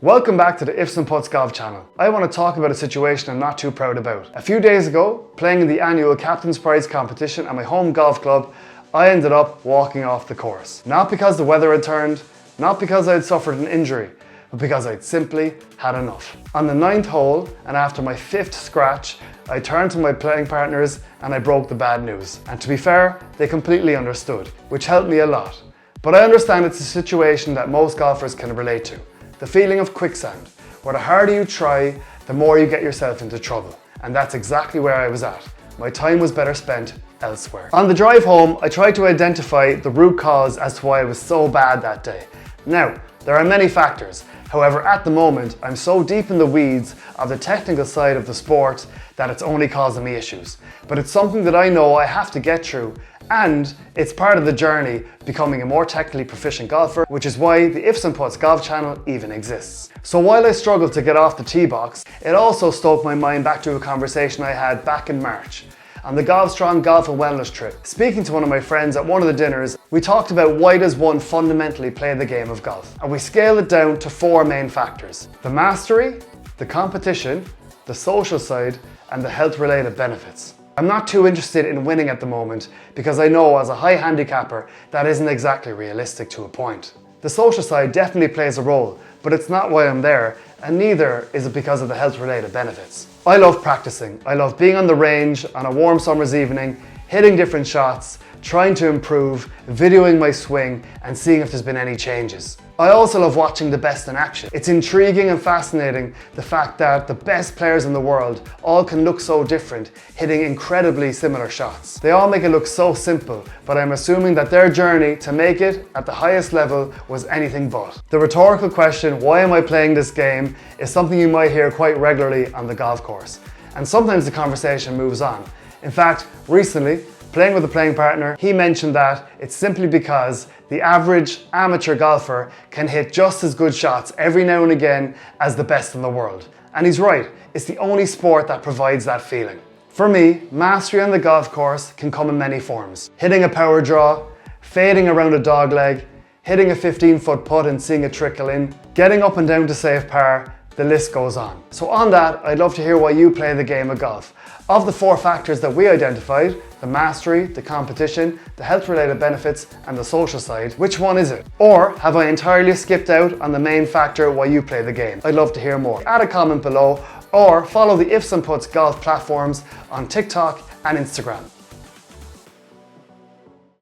Welcome back to the Ifs and Puts Golf channel. I want to talk about a situation I'm not too proud about. A few days ago, playing in the annual Captain's Prize competition at my home golf club, I ended up walking off the course. Not because the weather had turned, not because I had suffered an injury, but because I'd simply had enough. On the 9th hole, and after my 5th scratch, I turned to my playing partners and I broke the bad news. And to be fair, they completely understood, which helped me a lot. But I understand it's a situation that most golfers can relate to. The feeling of quicksand, where the harder you try, the more you get yourself into trouble. And that's exactly where I was at. My time was better spent elsewhere. On the drive home, I tried to identify the root cause as to why I was so bad that day. Now, there are many factors. However, at the moment, I'm so deep in the weeds of the technical side of the sport that it's only causing me issues. But it's something that I know I have to get through, and it's part of the journey becoming a more technically proficient golfer, which is why the Ifs and Puts Golf channel even exists. So while I struggled to get off the tee box, it also stoked my mind back to a conversation I had back in March on the GolfStrong Golf and Wellness trip. Speaking to one of my friends at one of the dinners, we talked about why does one fundamentally play the game of golf, and we scaled it down to 4 main factors: the mastery, the competition, the social side, and the health-related benefits. I'm not too interested in winning at the moment because I know as a high handicapper that isn't exactly realistic to a point. The social side definitely plays a role, but it's not why I'm there, and neither is it because of the health-related benefits. I love practicing. I love being on the range on a warm summer's evening, hitting different shots, trying to improve, videoing my swing, and seeing if there's been any changes. I also love watching the best in action. It's intriguing and fascinating the fact that the best players in the world all can look so different, hitting incredibly similar shots. They all make it look so simple, but I'm assuming that their journey to make it at the highest level was anything but. The rhetorical question, why am I playing this game, is something you might hear quite regularly on the golf course. And sometimes the conversation moves on. In fact, recently, playing with a playing partner, he mentioned that it's simply because the average amateur golfer can hit just as good shots every now and again as the best in the world. And he's right, it's the only sport that provides that feeling. For me, mastery on the golf course can come in many forms. Hitting a power draw, fading around a dogleg, hitting a 15-foot putt and seeing it trickle in, getting up and down to safe par, the list goes on. So on that, I'd love to hear why you play the game of golf. Of the 4 factors that we identified, the mastery, the competition, the health-related benefits, and the social side, which one is it? Or have I entirely skipped out on the main factor why you play the game? I'd love to hear more. Add a comment below or follow the Ifs and Puts Golf platforms on TikTok and Instagram.